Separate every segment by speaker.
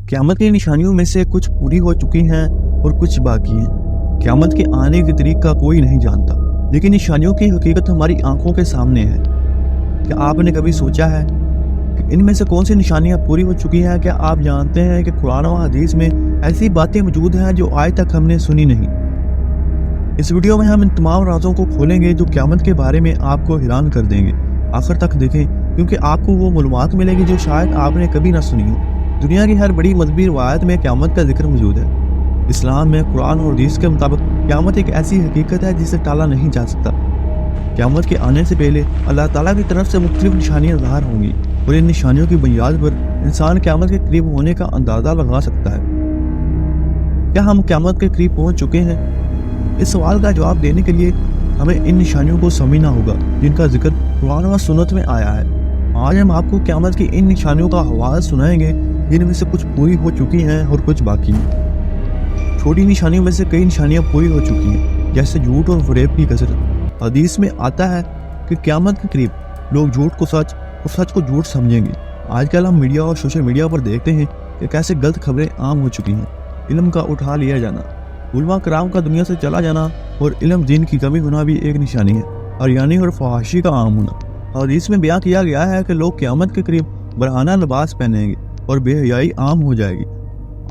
Speaker 1: क़यामत की निशानियों में से कुछ पूरी हो चुकी हैं और कुछ बाकी हैं। क़यामत के आने की तारीख का कोई नहीं जानता, लेकिन निशानियों की हकीकत हमारी आंखों के सामने है। क्या आपने कभी सोचा है कि इनमें से कौन सी निशानियां पूरी हो चुकी हैं? क्या आप जानते हैं कि कुरान और हदीस में ऐसी बातें मौजूद हैं जो आज तक हमने सुनी नहीं? इस वीडियो में हम इन तमाम राज़ों को खोलेंगे जो क़यामत के बारे में आपको हैरान कर देंगे। आखिर तक देखें, क्योंकि आपको वो मालूमात मिलेगी जो शायद आपने कभी ना सुनी हो। दुनिया की हर बड़ी मज़हबी रवायत में क़यामत का जिक्र मौजूद है। इस्लाम में कुरान और हदीस के मुताबिक क़यामत एक ऐसी हकीकत है जिसे टाला नहीं जा सकता। क़यामत के आने से पहले अल्लाह ताला की तरफ से मुख्तलिफ निशानियाँ ज़ाहिर होंगी और इन निशानियों की बुनियाद पर इंसान क़यामत के करीब होने का अंदाज़ा लगा सकता है। क्या हम क़यामत के करीब पहुँच चुके हैं? इस सवाल का जवाब देने के लिए हमें इन निशानियों को समझना होगा जिनका जिक्र कुरान व सुन्नत में आया है। आज हम आपको क़यामत की इन निशानियों का हवाला सुनाएंगे जिनमें से कुछ पूरी हो चुकी हैं और कुछ बाकी हैं। छोटी निशानियों में से कई निशानियां पूरी हो चुकी हैं, जैसे झूठ और फरेब की कसरत। हदीस में आता है कि क़यामत के करीब लोग झूठ को सच और सच को झूठ समझेंगे। आजकल हम मीडिया और सोशल मीडिया पर देखते हैं कि कैसे गलत खबरें आम हो चुकी हैं। इल्म का उठा लिया जाना, उलमा कराम का दुनिया से चला जाना और इल्म दीन की कमी होना भी एक निशानी है। अरियानी और फहाशी का आम होना। हदीस में बयां किया गया है कि लोग क़यामत के करीब बरहाना लिबास पहनेंगे और बेहयाई आम हो जाएगी।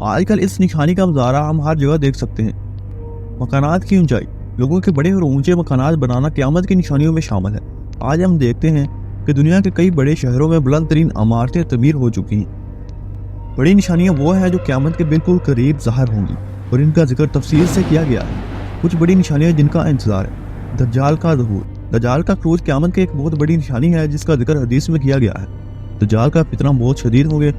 Speaker 1: आजकल इस निशानी का मुजाहरा हम हर जगह देख सकते हैं। मकानात की ऊंचाई, लोगों के बड़े और ऊंचे मकानात बनाना क़यामत की निशानियों में शामिल है। आज हम देखते हैं कि दुनिया के कई बड़े शहरों में बुलंद तरीन इमारतें तमीर हो चुकी हैं। बड़ी निशानियां वो हैं जो क़यामत के बिल्कुल करीब ज़ाहिर होंगी और इनका जिक्र तफसील से किया गया है। कुछ बड़ी निशानियां जिनका इंतजार है। दज्जाल का ज़हूर। दज्जाल का खरूज क़यामत की एक बहुत बड़ी निशानी है जिसका जिक्र हदीस में किया गया है। दज्जाल का फितना बहुत शदीद होंगे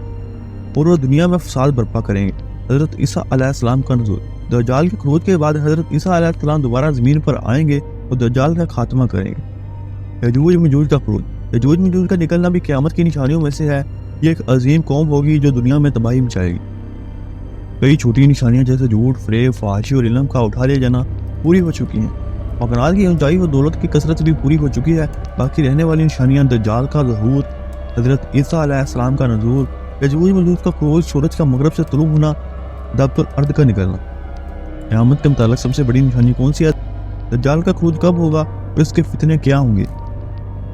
Speaker 1: और वो दुनिया में फसाद बर्पा करेंगे। हज़रत ईसा अलैहिस्सलाम का नुज़ूल। दज्जाल के खरूज के बाद हज़रत ईसा अलैहिस्सलाम दोबारा ज़मीन पर आएंगे और दज्जाल का खात्मा करेंगे। यजूज मजूज का खरूज। यजूज मजूज का निकलना भी क़यामत की निशानियों में से है। ये एक अजीम कौम होगी जो दुनिया में तबाही मचाएगी। कई छोटी निशानियां जैसे झूठ, फरेब, फहाशी और इल्म का उठा लिया जाना पूरी हो चुकी हैं। मकानात की ऊंचाई और दौलत की कसरत भी पूरी हो चुकी है। बाकी रहने वाली निशानियां दज्जाल का ज़हूर, हज़रत ईसा अलैहिस्सलाम का नुज़ूल, यजूज मजूज का खरूज, सूरज का मगरब से तुलू होना, दब्तुल अर्द का निकलना। क़यामत के मुताबिक सबसे बड़ी निशानी कौन सी है? दज्जाल का खरूज कब होगा और इसके फितने क्या होंगे?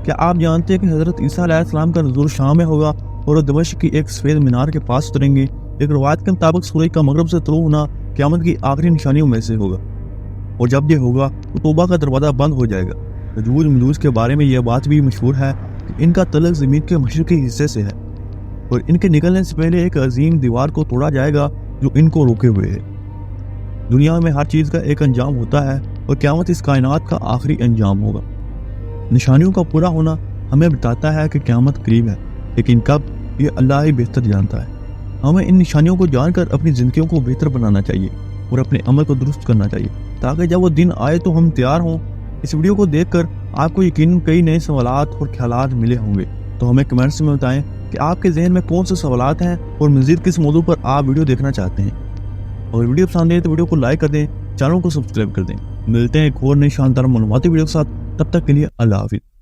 Speaker 1: क्या आप जानते हैं कि हज़रत ईसा अलैहिस्सलाम का नुज़ूल शाम में होगा और दमिश्क की एक सफ़ेद मीनार के पास उतरेंगे? एक रवायत के मुताबिक सूरज का मगरब से तुलू होना क़यामत की आखिरी निशानियों में से होगा और जब ये होगा तो तौबा का दरवाज़ा बंद हो जाएगा। यजूज मजूज के बारे में यह बात भी मशहूर है कि इनका तलक ज़मीन के मशरक़ी हिस्से से है और इनके निकलने से पहले एक अजीम दीवार को तोड़ा जाएगा जो इनको रोके हुए है। दुनिया में हर चीज़ का एक अंजाम होता है और क़यामत इस कायनात का आखिरी अंजाम होगा। निशानियों का पूरा होना हमें बताता है कि क़यामत करीब है, लेकिन कब, ये अल्लाह ही बेहतर जानता है। हमें इन निशानियों को जानकर अपनी ज़िंदगियों को बेहतर बनाना चाहिए और अपने अमल को दुरुस्त करना चाहिए ताकि जब वो दिन आए तो हम तैयार हों। इस वीडियो को देखकर आपको यकीनन कई नए सवालात और ख्यालात मिले होंगे, तो हमें कमेंट्स में बताएं कि आपके जहन में कौन से सवालात हैं और मज़ीद किस मौजू पर आप वीडियो देखना चाहते हैं। और वीडियो पसंद है तो वीडियो को लाइक कर दें, चैनल को सब्सक्राइब कर दें। मिलते हैं एक और नई शानदार मालूमाती वीडियो के साथ। तब तक के लिए अल्लाह हाफिज़।